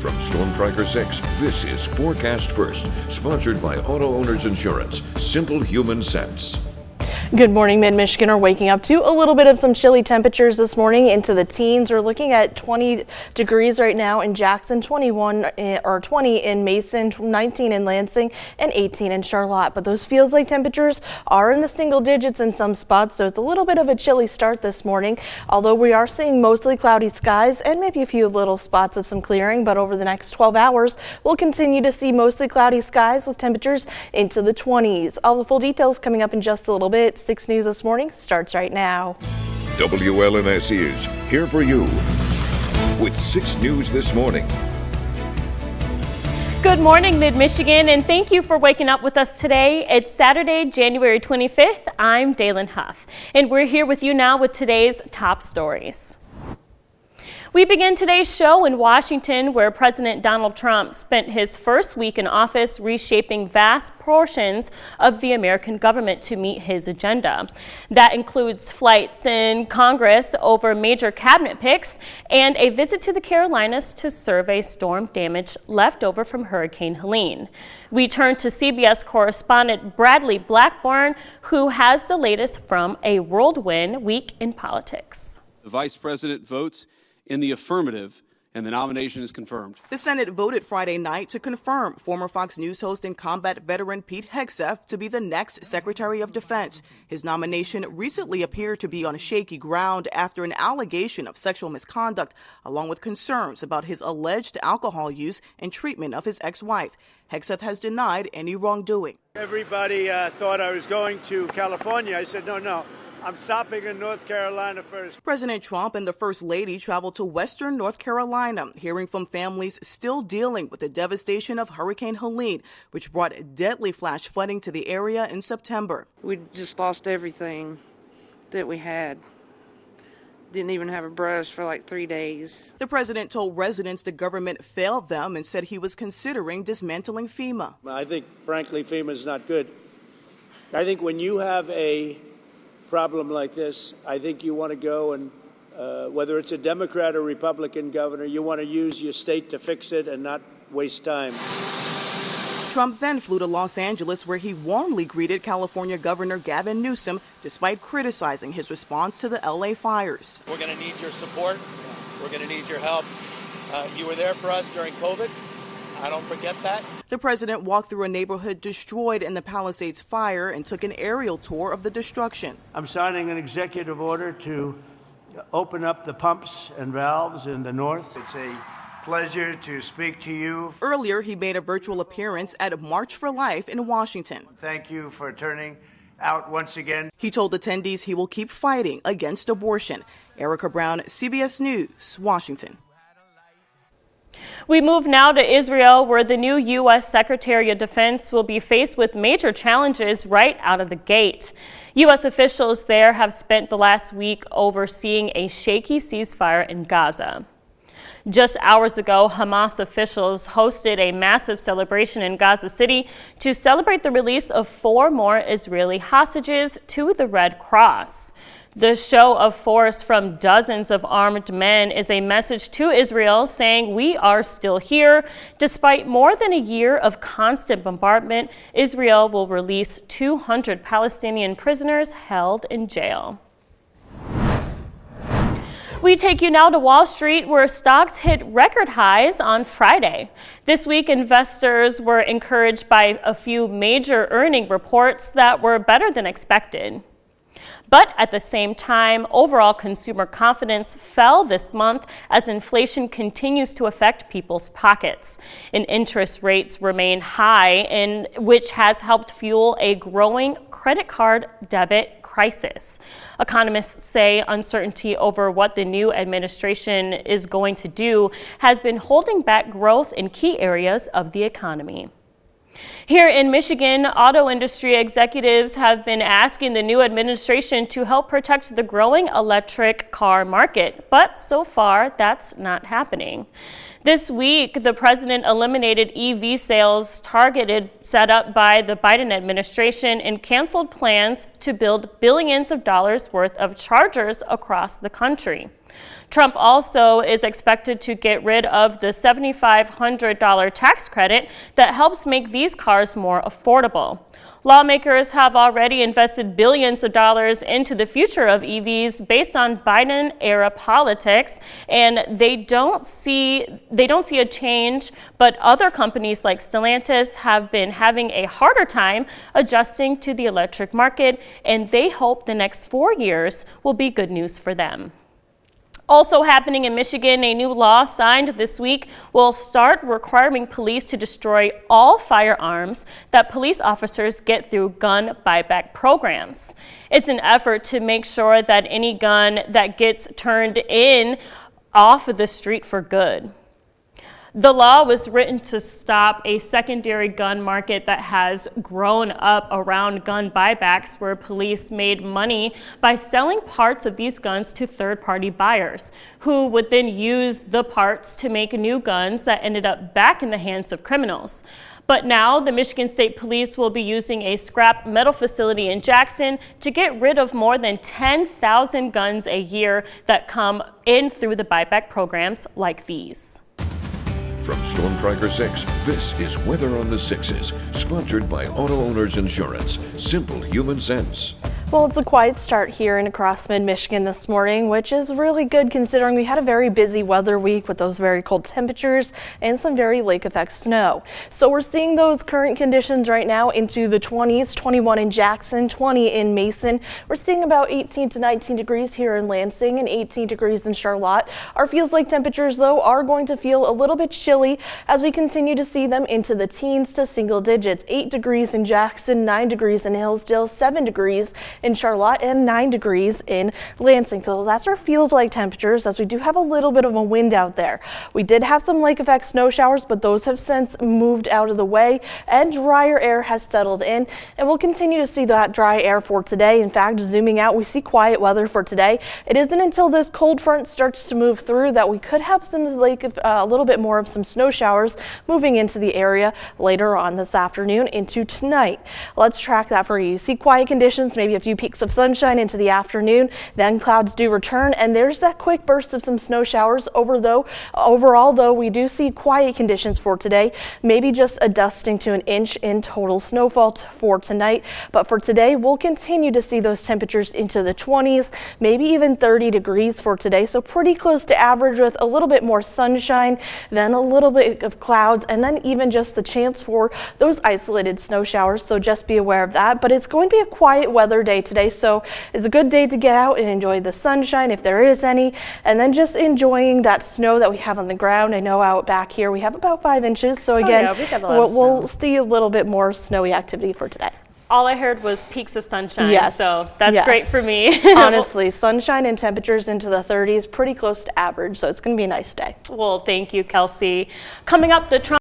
From Storm Tracker 6, this is Forecast First, sponsored by Auto Owners Insurance. Simple human sense. Good morning. Mid-Michigan are waking up to a little bit of some chilly temperatures this morning into the teens. We're looking at 20 degrees right now in Jackson, 20 in Mason, 19 in Lansing, and 18 in Charlotte. But those feels like temperatures are in the single digits in some spots, so it's a little bit of a chilly start this morning. Although we are seeing mostly cloudy skies and maybe a few little spots of some clearing, but over the next 12 hours, we'll continue to see mostly cloudy skies with temperatures into the 20s. All the full details coming up in just a little bit. 6 News This Morning starts right now. WLNS is here for you with 6 News This Morning. Good morning, Mid-Michigan, and thank you for waking up with us today. It's Saturday, January 25th. I'm Dalen Huff, and we're here with you now with today's top stories. We begin today's show in Washington, where President Donald Trump spent his first week in office reshaping vast portions of the American government to meet his agenda. That includes flights in Congress over major cabinet picks and a visit to the Carolinas to survey storm damage left over from Hurricane Helene. We turn to CBS correspondent Bradley Blackburn, who has the latest from a whirlwind week in politics. The vice president votes in the affirmative, and the nomination is confirmed. The Senate voted Friday night to confirm former Fox News host and combat veteran Pete Hegseth to be the next Secretary of Defense. His nomination recently appeared to be on shaky ground after an allegation of sexual misconduct, along with concerns about his alleged alcohol use and treatment of his ex-wife. Hegseth has denied any wrongdoing. Everybody thought I was going to California. I said, no. I'm stopping in North Carolina first. President Trump and the First Lady traveled to western North Carolina, hearing from families still dealing with the devastation of Hurricane Helene, which brought deadly flash flooding to the area in September. We just lost everything that we had. Didn't even have a brush for like 3 days. The president told residents the government failed them and said he was considering dismantling FEMA. I think, frankly, FEMA is not good. I think when you have a problem like this, I think you want to go and whether it's a Democrat or Republican governor, you want to use your state to fix it and not waste time. Trump then flew to Los Angeles, where he warmly greeted California Governor Gavin Newsom, despite criticizing his response to the LA fires. We're going to need your support. We're going to need your help. You were there for us during COVID. I don't forget that. The president walked through a neighborhood destroyed in the Palisades fire and took an aerial tour of the destruction. I'm signing an executive order to open up the pumps and valves in the north. It's a pleasure to speak to you. Earlier, he made a virtual appearance at March for Life in Washington. Thank you for turning out once again. He told attendees he will keep fighting against abortion. Erica Brown, CBS News, Washington. We move now to Israel, where the new U.S. Secretary of Defense will be faced with major challenges right out of the gate. U.S. officials there have spent the last week overseeing a shaky ceasefire in Gaza. Just hours ago, Hamas officials hosted a massive celebration in Gaza City to celebrate the release of 4 more Israeli hostages to the Red Cross. The show of force from dozens of armed men is a message to Israel saying we are still here. Despite more than a year of constant bombardment, Israel will release 200 Palestinian prisoners held in jail. We take you now to Wall Street, where stocks hit record highs on Friday. This week, investors were encouraged by a few major earning reports that were better than expected. But at the same time, overall consumer confidence fell this month as inflation continues to affect people's pockets. And interest rates remain high, which has helped fuel a growing credit card debit crisis. Economists say uncertainty over what the new administration is going to do has been holding back growth in key areas of the economy. Here in Michigan, auto industry executives have been asking the new administration to help protect the growing electric car market, but so far that's not happening. This week, the president eliminated EV sales set up by the Biden administration and canceled plans to build billions of dollars worth of chargers across the country. Trump also is expected to get rid of the $7,500 tax credit that helps make these cars more affordable. Lawmakers have already invested billions of dollars into the future of EVs based on Biden-era politics, and they don't see a change, but other companies like Stellantis have been having a harder time adjusting to the electric market, and they hope the next 4 years will be good news for them. Also happening in Michigan, a new law signed this week will start requiring police to destroy all firearms that police officers get through gun buyback programs. It's an effort to make sure that any gun that gets turned in off of the street for good. The law was written to stop a secondary gun market that has grown up around gun buybacks, where police made money by selling parts of these guns to third-party buyers, who would then use the parts to make new guns that ended up back in the hands of criminals. But now the Michigan State Police will be using a scrap metal facility in Jackson to get rid of more than 10,000 guns a year that come in through the buyback programs like these. From Storm Tracker 6, this is Weather on the Sixes, sponsored by Auto Owners Insurance. Simple human sense. Well, it's a quiet start here and across mid-Michigan this morning, which is really good considering we had a very busy weather week with those very cold temperatures and some very lake effect snow. So we're seeing those current conditions right now into the 20s, 21 in Jackson, 20 in Mason. We're seeing about 18 to 19 degrees here in Lansing and 18 degrees in Charlotte. Our feels like temperatures, though, are going to feel a little bit chilly as we continue to see them into the teens to single digits. 8 degrees in Jackson, 9 degrees in Hillsdale, 7 degrees in Charlotte, and 9 degrees in Lansing. So that's our feels like temperatures, as we do have a little bit of a wind out there. We did have some lake effect snow showers, but those have since moved out of the way and drier air has settled in, and we'll continue to see that dry air for today. In fact, zooming out, we see quiet weather for today. It isn't until this cold front starts to move through that we could have some a little bit more of some snow showers moving into the area later on this afternoon into tonight. Let's track that for you. You see quiet conditions, maybe a few peaks of sunshine into the afternoon, then clouds do return, and there's that quick burst of some snow showers. Overall, though, we do see quiet conditions for today, maybe just a dusting to an inch in total snowfall for tonight. But for today, we'll continue to see those temperatures into the 20s, maybe even 30 degrees for today. So pretty close to average with a little bit more sunshine, then a little bit of clouds, and then even just the chance for those isolated snow showers. So just be aware of that. But it's going to be a quiet weather day today, so it's a good day to get out and enjoy the sunshine if there is any, and then just enjoying that snow that we have on the ground. I know out back here we have about 5 inches, so again, we'll see a little bit more snowy activity for today. All I heard was peaks of sunshine, yes, so that's great for me. Honestly, sunshine and temperatures into the 30s, pretty close to average, so it's going to be a nice day. Well, thank you, Kelsey. Coming up, the Trump